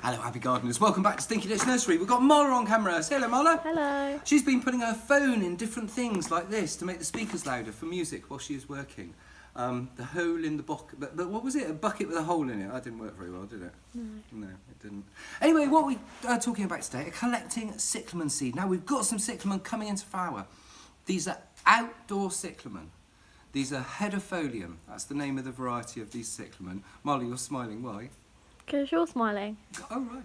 Hello, happy gardeners. Welcome back to Stinky Ditch Nursery. We've got Marla on camera. Say hello, Marla. Hello. She's been putting her phone in different things like this to make the speakers louder for music while she was working. The hole in the bucket. But what was it? A bucket with a hole in it. That didn't work very well, did it? No, it didn't. Anyway, what we are talking about today are collecting cyclamen seed. Now, we've got some cyclamen coming into flower. These are outdoor cyclamen. These are hedifolium. That's the name of the variety of these cyclamen. Marla, you're smiling. Why? Because you're smiling. Oh, right.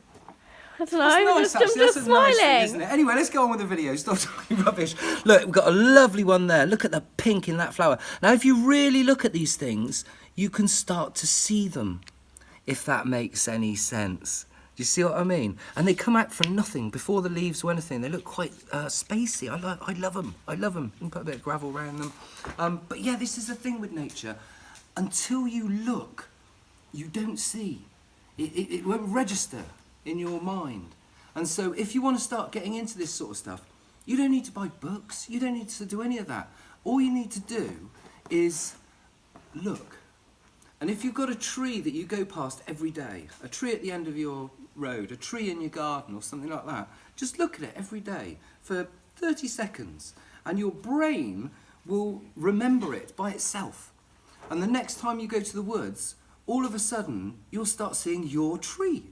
I don't know. That's nice, I'm actually. just That's smiling. a nice thing, isn't it? Anyway, let's go on with the video. Stop talking rubbish. Look, we've got a lovely one there. Look at the pink in that flower. Now, if you really look at these things, you can start to see them, if that makes any sense. Do you see what I mean? And they come out from nothing before the leaves or anything. They look quite spacey. I love them. I love them. You can put a bit of gravel around them. But yeah, this is the thing with nature. Until you look, you don't see. It won't register in your mind. And so if you want to start getting into this sort of stuff, you don't need to buy books. You don't need to do any of that. All you need to do is look. And if you've got a tree that you go past every day, a tree at the end of your road, a tree in your garden or something like that, just look at it every day for 30 seconds and your brain will remember it by itself. And the next time you go to the woods, all of a sudden you'll start seeing your tree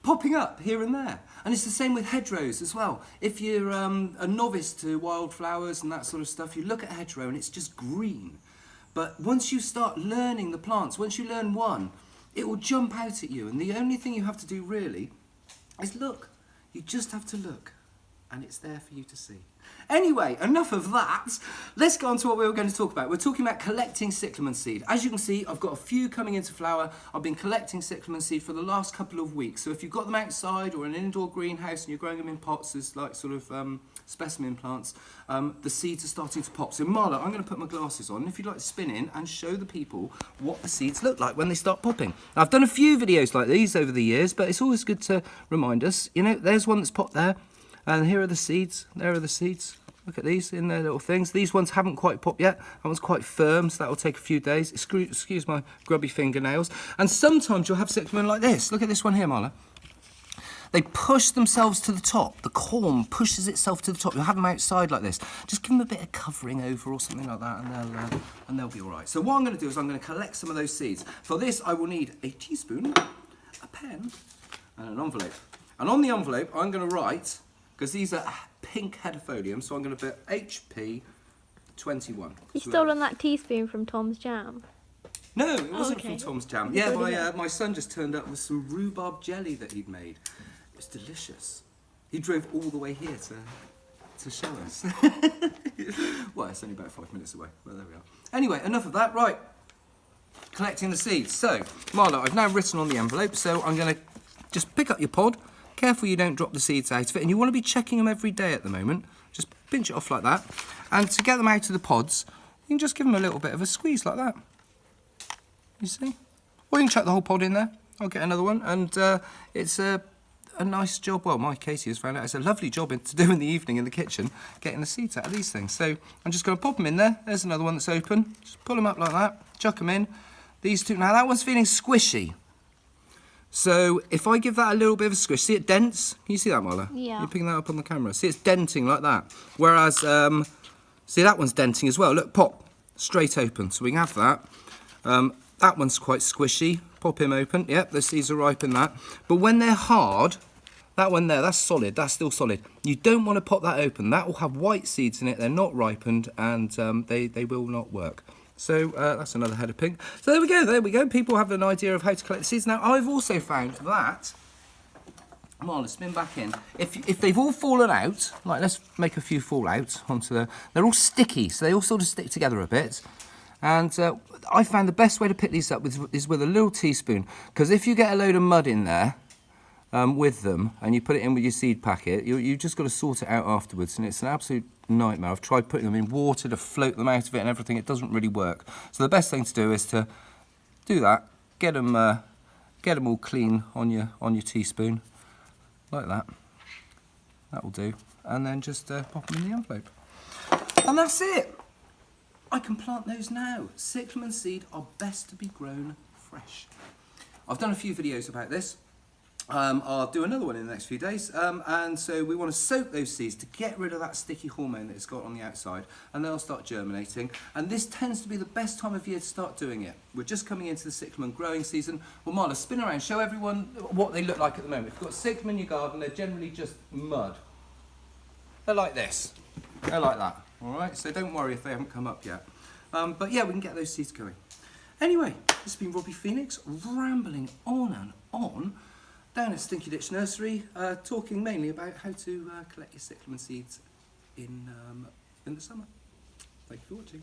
popping up here and there. And it's the same with hedgerows as well. If you're a novice to wildflowers and that sort of stuff, you look at a hedgerow and it's just green. But once you start learning the plants, once you learn one, it will jump out at you. And the only thing you have to do really is look. You just have to look. And it's there for you to see. Anyway, enough of that. Let's go on to what we were going to talk about. We're talking about collecting cyclamen seed. As you can see, I've got a few coming into flower. I've been collecting cyclamen seed for the last couple of weeks. So if you've got them outside or in an indoor greenhouse and you're growing them in pots as like sort of specimen plants, the seeds are starting to pop. So Marla, I'm going to put my glasses on. If you'd like to spin in and show the people what the seeds look like when they start popping. Now, I've done a few videos like these over the years, but it's always good to remind us. You know, there's one that's popped there. And here are the seeds. There are the seeds. Look at these in their little things. These ones haven't quite popped yet. That one's quite firm, so that will take a few days. Excuse my grubby fingernails. And sometimes you'll have cyclamen like this. Look at this one here, Marla. They push themselves to the top. The corm pushes itself to the top. You'll have them outside like this. Just give them a bit of covering over or something like that, and they'll be all right. So what I'm going to do is I'm going to collect some of those seeds. For this, I will need a teaspoon, a pen, and an envelope. And on the envelope, I'm going to write, because these are pink hedifolium, so I'm going to put HP 21. You stolen that teaspoon from Tom's Jam? No, it wasn't okay. from Tom's Jam. Yeah, my son just turned up with some rhubarb jelly that he'd made. It's delicious. He drove all the way here to show us. Well, it's only about 5 minutes away, but there we are. Anyway, enough of that. Right, collecting the seeds. So, Marla, I've now written on the envelope, so I'm going to just pick up your pod. Careful you don't drop the seeds out of it, and you want to be checking them every day at the moment. Just pinch it off like that. And to get them out of the pods, you can just give them a little bit of a squeeze like that. You see? Or you can chuck the whole pod in there. I'll get another one, and it's a nice job. Well, my Katie has found out it's a lovely job to do in the evening in the kitchen, getting the seeds out of these things. So I'm just going to pop them in there. There's another one that's open. Just pull them up like that, chuck them in. These two, now that one's feeling squishy. So if I give that a little bit of a squish, see it dents? Can you see that, Marla? Yeah. You're picking that up on the camera. See, it's denting like that. Whereas, see, that one's denting as well. Look, pop, straight open. So we can have that. That one's quite squishy. Pop him open. Yep, the seeds are ripe in that. But when they're hard, that one there, that's solid. That's still solid. You don't want to pop that open. That will have white seeds in it. They're not ripened, and they will not work. So that's another head of pink. So there we go. People have an idea of how to collect seeds. Now, I've also found that, Marla, spin back in. If they've all fallen out, like let's make a few fall out onto they're all sticky, so they all sort of stick together a bit. And I found the best way to pick these up is with a little teaspoon, because if you get a load of mud in there with them and you put it in with your seed packet, you just got to sort it out afterwards, and it's an absolute nightmare. I've tried putting them in water to float them out of it and everything. It doesn't really work. So the best thing to do is to do that. Get them all clean on your teaspoon, like that. That will do. And then just pop them in the envelope. And that's it. I can plant those now. Cyclamen seed are best to be grown fresh. I've done a few videos about this. I'll do another one in the next few days, and so we want to soak those seeds to get rid of that sticky hormone that it's got on the outside, and they'll start germinating. And this tends to be the best time of year to start doing it. We're just coming into the cyclamen growing season. Well, Marla, spin around, show everyone what they look like at the moment. If you've got cyclamen in your garden, they're generally just mud. They're like this. They're like that. All right, so don't worry if they haven't come up yet. But yeah, we can get those seeds going. Anyway, this has been Robbie Phoenix rambling on and on down at Stinky Ditch Nursery, talking mainly about how to collect your cyclamen seeds in the summer. Thank you for watching.